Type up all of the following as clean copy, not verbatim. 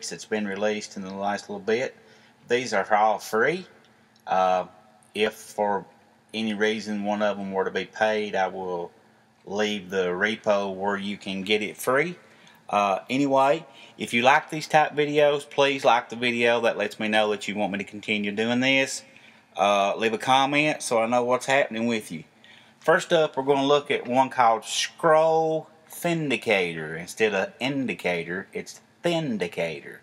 that's been released in the last little bit. These are all free. If for any reason one of them were to be paid, I will leave the repo where you can get it free. Anyway, if you like these type videos, please like the video. That lets me know that you want me to continue doing this. Leave a comment so I know what's happening with you. First up, we're going to look at one called Scroll Thindicator. Instead of indicator, it's Thindicator.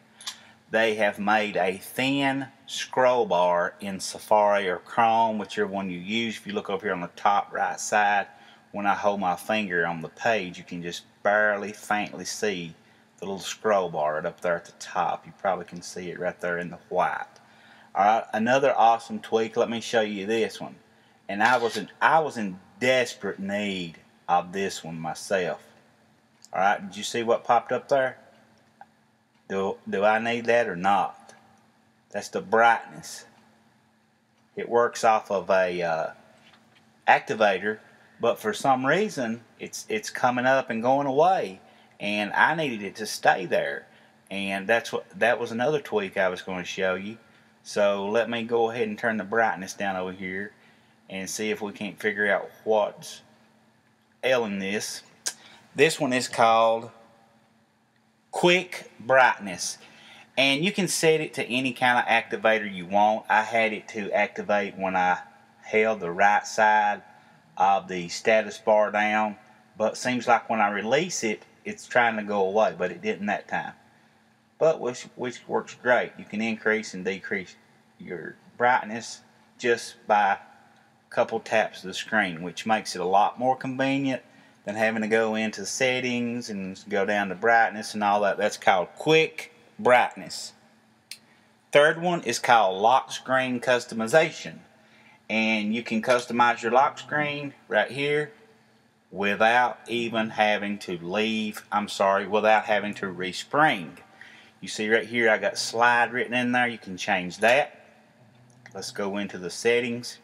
They have made a thin scroll bar in Safari or Chrome, whichever one you use. If you look over here on the top right side, when I hold my finger on the page, you can just barely faintly see the little scroll bar right up there at the top. You probably can see it right there in the white. Alright, another awesome tweak. Let me show you this one. And I was in desperate need of this one myself. Alright, did you see what popped up there? Do I need that or not? That's the brightness. It works off of a activator, but for some reason it's coming up and going away, and I needed it to stay there. And that was another tweak I was going to show you. So let me go ahead and turn the brightness down over here and see if we can't figure out what's ailing this. This one is called Quick Brightness, and you can set it to any kind of activator you want. I had it to activate when I held the right side of the status bar down, but it seems like when I release it, it's trying to go away, but it didn't that time. But which works great. You can increase and decrease your brightness just by a couple taps of the screen, which makes it a lot more convenient than having to go into settings and go down to brightness and all that. That's called Quick Brightness. Third one is called Lock Screen Customization. And you can customize your lock screen right here without even having to without having to respring. You see right here I got slide written in there. You can change that. Let's go into the settings.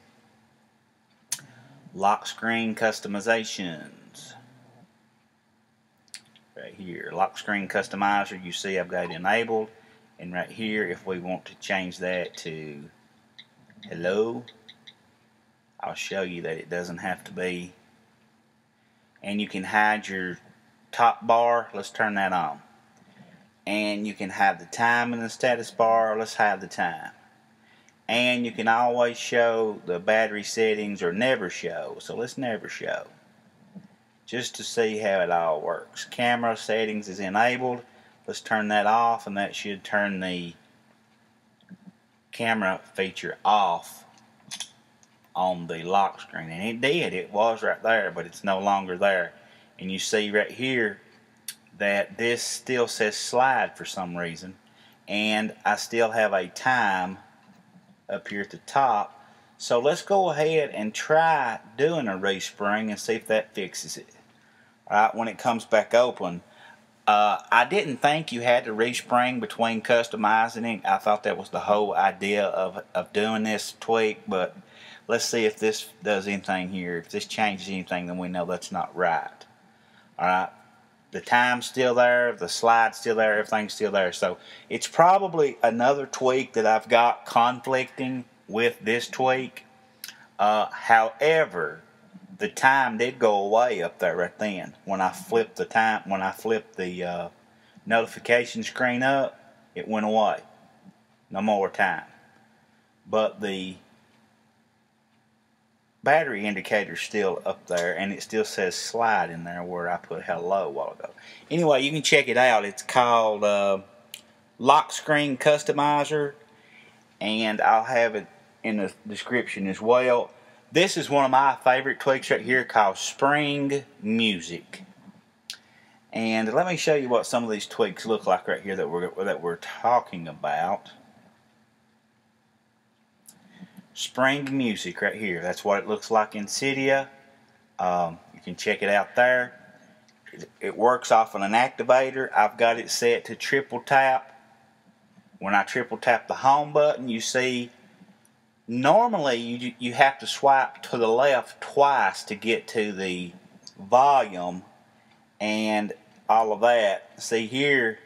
Lock screen customizations. Right here, lock screen customizer, you see I've got it enabled. And right here, if we want to change that to hello, I'll show you that it doesn't have to be. And you can hide your top bar. Let's turn that on. And you can have the time in the status bar. Let's hide the time. And you can always show the battery settings or never show. So let's never show, just to see how it all works. Camera settings is enabled. Let's turn that off, and that should turn the camera feature off on the lock screen. And it did. It was right there, but it's no longer there. And you see right here that this still says slide for some reason, and I still have a time up here at the top. So let's go ahead and try doing a respring and see if that fixes it. Alright, when it comes back open, I didn't think you had to respring between customizing it. I thought that was the whole idea of doing this tweak, but let's see if this does anything here. If this changes anything, then we know that's not right. Alright, the time's still there, the slide's still there, everything's still there. So it's probably another tweak that I've got conflicting with this tweak. However, the time did go away up there right then. When I flipped the notification screen up, it went away. No more time. But the battery indicator's still up there, and it still says slide in there where I put hello a while ago. Anyway, you can check it out. It's called Lock Screen Customizer, and I'll have it in the description as well. This is one of my favorite tweaks right here called Spring Music. And let me show you what some of these tweaks look like right here that we're talking about. Spring Music right here. That's what it looks like in Cydia. You can check it out there. It works off of an activator. I've got it set to triple tap. When I triple tap the home button, you see normally you have to swipe to the left twice to get to the volume and all of that. See here,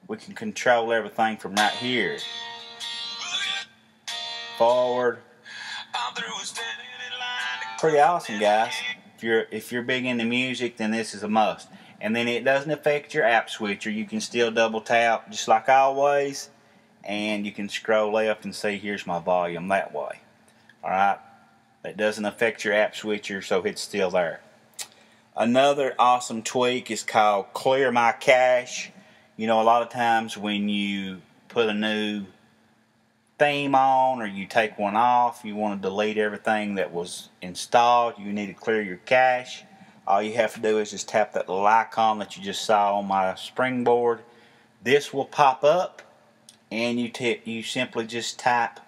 we can control everything from right here. Forward. Pretty awesome, guys. If you're big into music, then this is a must. And then it doesn't affect your app switcher. You can still double tap just like always, and you can scroll left and see here's my volume that way. Alright, it doesn't affect your app switcher, so it's still there. Another awesome tweak is called Clear My Cache. You know, a lot of times when you put a new theme on or you take one off, you want to delete everything that was installed, you need to clear your cache. All you have to do is just tap that little icon that you just saw on my springboard. This will pop up, and you simply just tap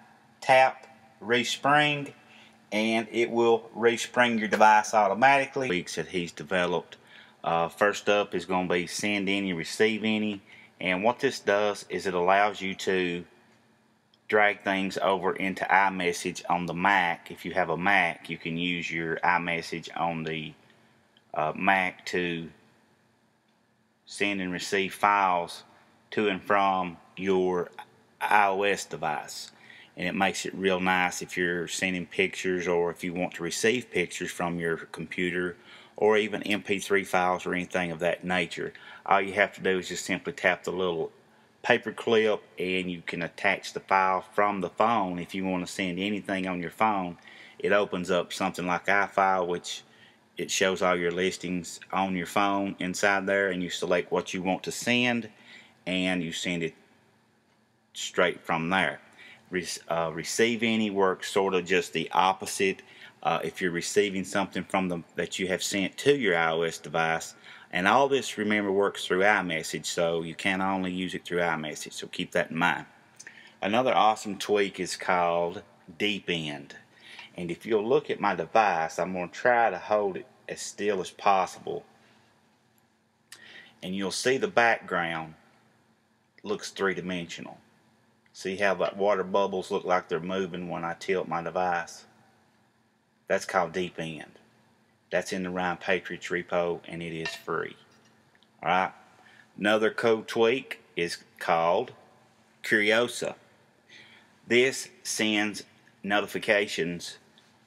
respring, and it will respring your device automatically. Tweaks that he's developed. First up is going to be send any, receive any, and what this does is it allows you to drag things over into iMessage on the Mac. If you have a Mac, you can use your iMessage on the Mac to send and receive files to and from your iOS device. And it makes it real nice if you're sending pictures, or if you want to receive pictures from your computer, or even MP3 files or anything of that nature. All you have to do is just simply tap the little paper clip, and you can attach the file from the phone. If you want to send anything on your phone, it opens up something like iFile, which it shows all your listings on your phone inside there, and you select what you want to send, and you send it straight from there. Receive any works sort of just the opposite. If you're receiving something from that you have sent to your iOS device, and all this, remember, works through iMessage, so you can only use it through iMessage, so keep that in mind. Another awesome tweak is called Deep End, and if you'll look at my device, I'm going to try to hold it as still as possible, and you'll see the background looks three-dimensional. See how that water bubbles look like they're moving when I tilt my device? That's called Deep End. That's in the Ryan Patriots repo, and it is free. Alright. Another cool tweak is called Curiosa. This sends notifications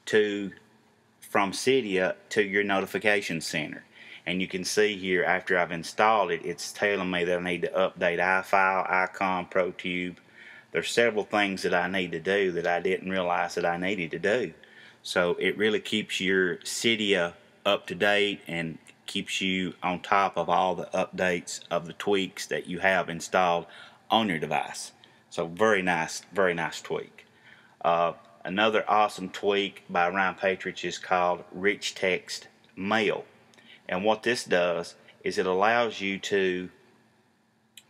from Cydia to your notification center. And you can see here, after I've installed it, it's telling me that I need to update iFile, Icon, ProTube. There's several things that I need to do that I didn't realize that I needed to do. So it really keeps your Cydia up to date and keeps you on top of all the updates of the tweaks that you have installed on your device. So very nice tweak. Another awesome tweak by Ryan Patriots is called Rich Text Mail. And what this does is it allows you to,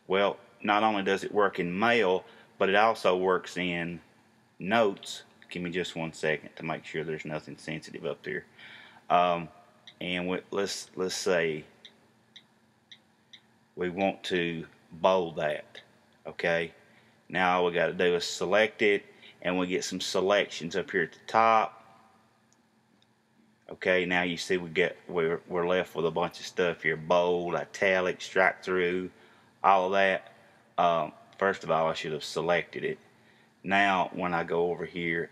well, not only does it work in mail, but it also works in notes. Give me just 1 second to make sure there's nothing sensitive up here. And let's say we want to bold that. Okay. Now all we got to do is select it, and we get some selections up here at the top. Okay. Now you see we're left with a bunch of stuff here: bold, italic, strike through, all of that. First of all, I should have selected it. Now when I go over here,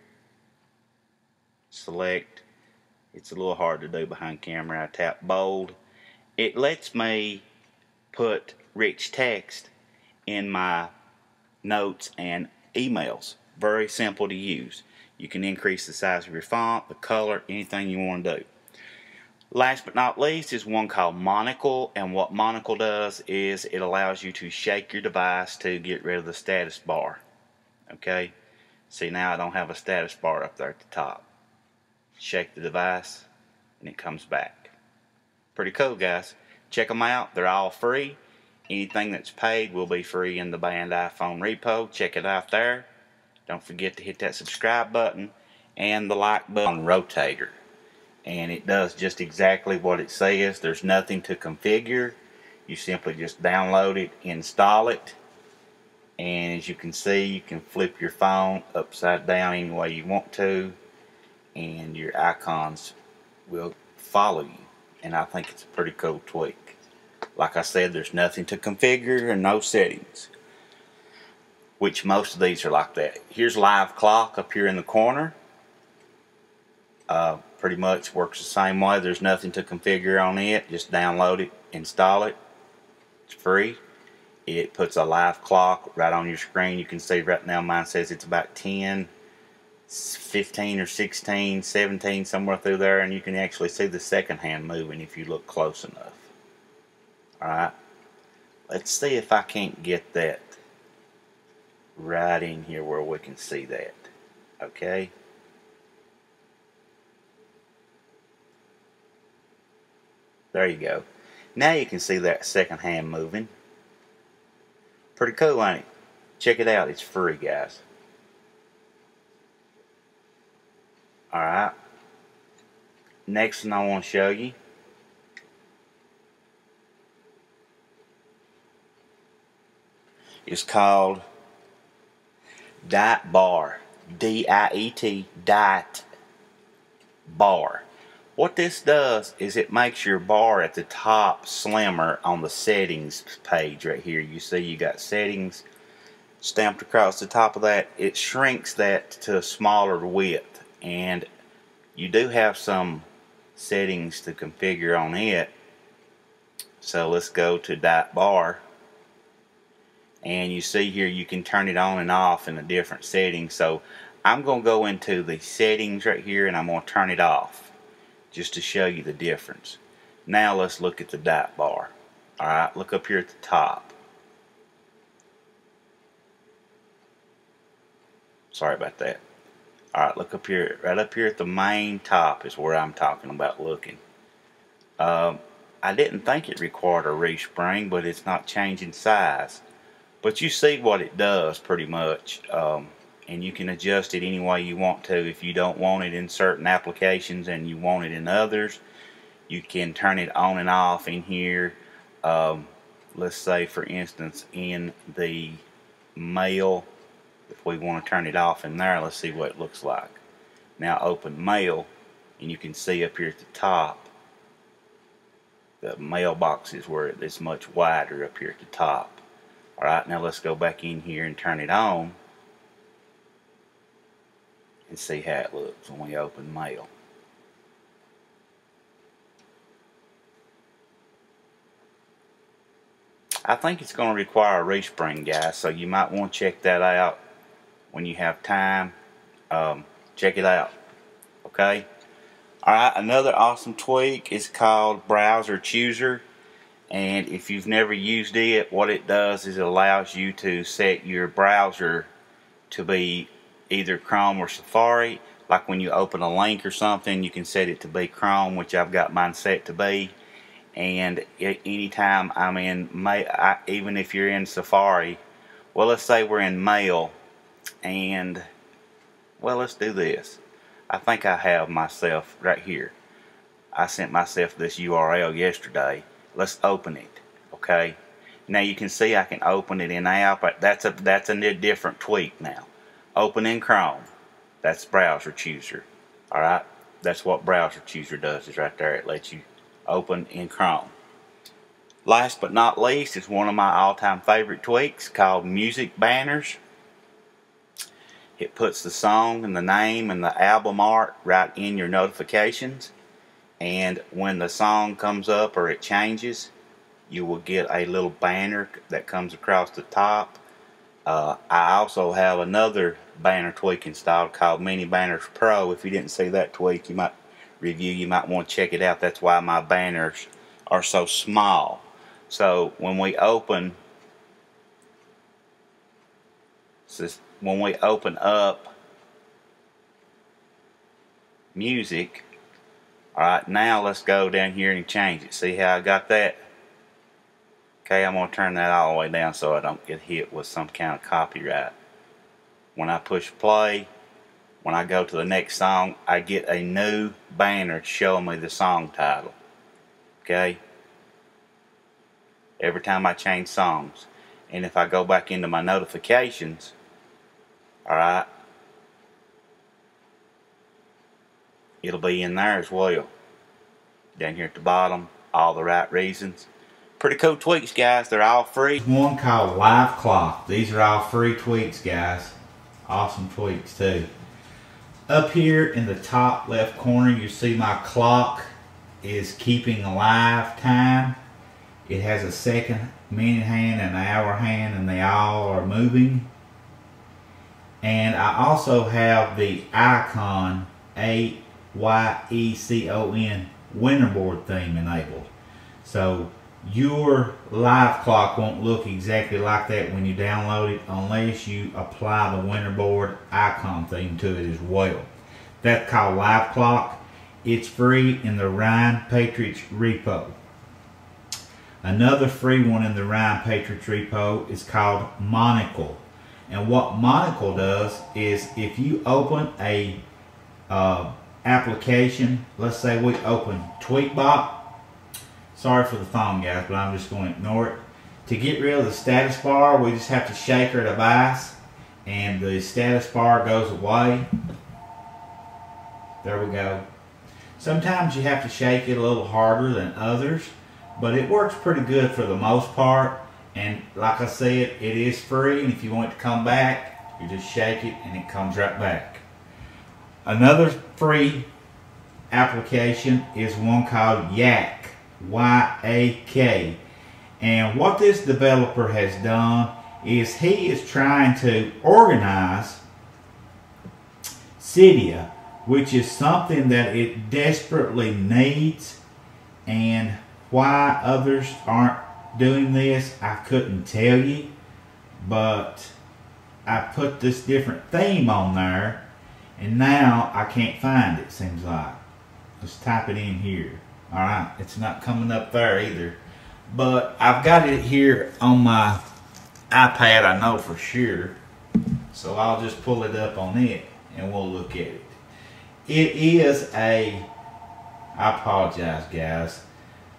select, it's a little hard to do behind camera. I tap bold. It lets me put rich text in my notes and emails. Very simple to use. You can increase the size of your font, the color, anything you want to do. Last but not least is one called Monocle, and what Monocle does is it allows you to shake your device to get rid of the status bar. Okay, see, now I don't have a status bar up there at the top. Shake the device and it comes back. Pretty cool, guys. Check them out. They're all free. Anything that's paid will be free in the banned iPhone repo. Check it out there. Don't forget to hit that subscribe button and the like button on Rotator. And it does just exactly what it says. There's nothing to configure. You simply just download it, install it, and as you can see, you can flip your phone upside down any way you want to, and your icons will follow you. And I think it's a pretty cool tweak. Like I said, there's nothing to configure and no settings, which most of these are like that. Here's live clock up here in the corner. Pretty much works the same way. There's nothing to configure on it. Just download it, install it. It's free. It puts a live clock right on your screen. You can see right now mine says it's about 10, 15 or 16, 17, somewhere through there, and you can actually see the second hand moving if you look close enough. Alright, let's see if I can't get that right in here where we can see that. Okay. There you go. Now you can see that second hand moving. Pretty cool, ain't it? Check it out. It's free, guys. Alright. Next thing I want to show you is called Diet Bar. D-I-E-T, Diet Bar. What this does is it makes your bar at the top slimmer on the settings page right here. You see you got settings stamped across the top of that. It shrinks that to a smaller width, and you do have some settings to configure on it. So let's go to Diet Bar, and you see here you can turn it on and off in a different setting. So I'm going to go into the settings right here and I'm going to turn it off, just to show you the difference. Now let's look at the Diet Bar. Alright, look up here at the top. Sorry about that. Alright, look up here. Right up here at the main top is where I'm talking about looking. I didn't think it required a respring, but it's not changing size. But you see what it does pretty much. And you can adjust it any way you want to. If you don't want it in certain applications and you want it in others, you can turn it on and off in here. Let's say for instance in the mail, if we want to turn it off in there, let's see what it looks like. Now open mail, and you can see up here at the top the mailbox is where it's much wider up here at the top. Alright, now let's go back in here and turn it on and see how it looks when we open mail. I think it's going to require a respring, guys, so you might want to check that out when you have time. Check it out. Okay? Alright, another awesome tweak is called Browser Chooser, and if you've never used it, what it does is it allows you to set your browser to be either Chrome or Safari. Like when you open a link or something, you can set it to be Chrome, which I've got mine set to be. And anytime I'm in even if you're in Safari, well, let's say we're in Mail, and well, let's do this. I think I have myself right here. I sent myself this URL yesterday. Let's open it. Okay. Now you can see I can open it in app, but that's a different tweak now. Open in Chrome. That's Browser Chooser. Alright? That's what Browser Chooser does, is right there. It lets you open in Chrome. Last but not least is one of my all-time favorite tweaks called Music Banners. It puts the song and the name and the album art right in your notifications. And when the song comes up or it changes, you will get a little banner that comes across the top. I also have another banner tweak installed called Mini Banners Pro. If you didn't see that tweak, you might want to check it out. That's why my banners are so small. So when we open up music, alright, now let's go down here and change it. See how I got that? Okay, I'm going to turn that all the way down so I don't get hit with some kind of copyright. When I push play, when I go to the next song, I get a new banner showing me the song title. Okay? Every time I change songs. And if I go back into my notifications, alright, it'll be in there as well. Down here at the bottom, all the right reasons. Pretty cool tweaks, guys. They're all free. One called Live Clock. These are all free tweaks, guys. Awesome tweaks too. Up here in the top left corner, you see my clock is keeping alive time. It has a second, minute hand, and an hour hand, and they all are moving. And I also have the icon AYECON Winterboard theme enabled. So your live clock won't look exactly like that when you download it unless you apply the Winterboard icon theme to it as well. That's called Live Clock. It's free in the Ryan Patriots repo. Another free one in the Ryan Patriots repo is called Monocle. And what Monocle does is if you open a application, let's say we open Tweetbot. Sorry for the phone, guys, but I'm just going to ignore it. To get rid of the status bar, we just have to shake our device and the status bar goes away. There we go. Sometimes you have to shake it a little harder than others, but it works pretty good for the most part. And like I said, it is free, and if you want it to come back, you just shake it and it comes right back. Another free application is one called Yak, Y-A-K. And what this developer has done is he is trying to organize Cydia, which is something that it desperately needs. And why others aren't doing this, I couldn't tell you, but I put this different theme on there and now I can't find it, seems like. Let's type it in here. Alright, it's not coming up there either, but I've got it here on my iPad, I know for sure, so I'll just pull it up on it and we'll look at it. It is I apologize, guys.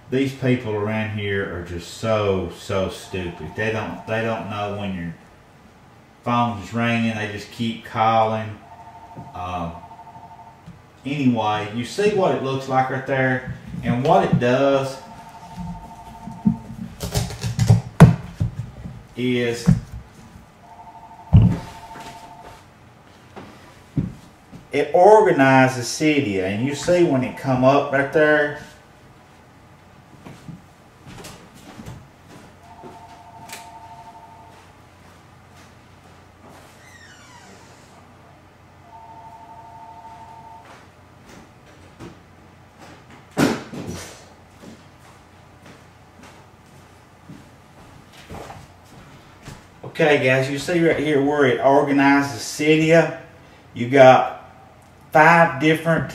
These people around here are just so stupid. They don't know when your phone is ringing. They just keep calling. Anyway, you see what it looks like right there, and what it does is it organizes Cydia, and you see when it come up right there. Okay, guys, you see right here where it organizes Cydia. You got 5 different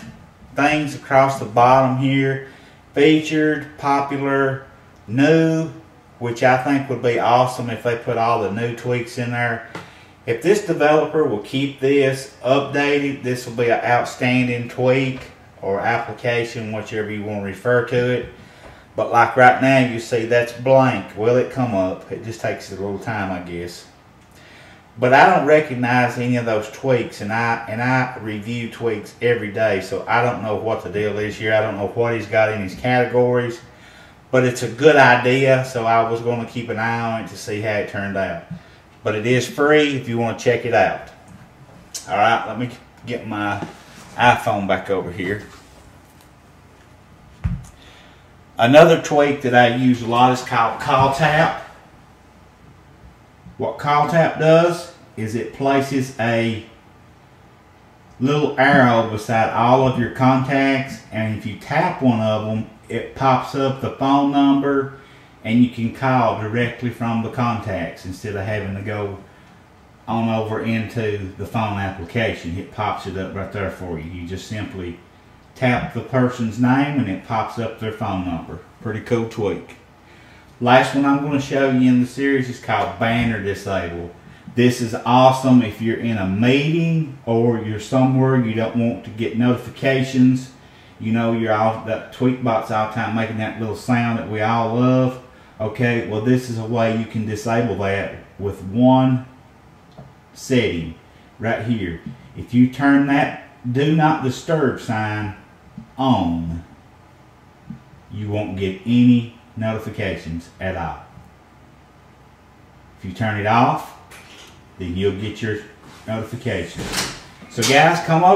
things across the bottom here. Featured, popular, new, which I think would be awesome if they put all the new tweaks in there. If this developer will keep this updated, this will be an outstanding tweak or application, whichever you want to refer to it. But like right now, you see that's blank. Will it come up? It just takes a little time, I guess. But I don't recognize any of those tweaks, and I review tweaks every day, so I don't know what the deal is here. I don't know what he's got in his categories, but it's a good idea, so I was going to keep an eye on it to see how it turned out. But it is free if you want to check it out. All right, let me get my iPhone back over here. Another tweak that I use a lot is called Call Tap. What Call Tap does is it places a little arrow beside all of your contacts, and if you tap one of them, it pops up the phone number and you can call directly from the contacts instead of having to go on over into the phone application. It pops it up right there for you. You just simply tap the person's name and it pops up their phone number. Pretty cool tweak. Last one I'm going to show you in the series is called Banner Disable. This is awesome if you're in a meeting or you're somewhere you don't want to get notifications. You know, that Tweetbot's all the time making that little sound that we all love. Okay, well this is a way you can disable that with one setting right here. If you turn that Do Not Disturb sign on, you won't get any notifications at all. If you turn it off, then you'll get your notifications. So guys, come over.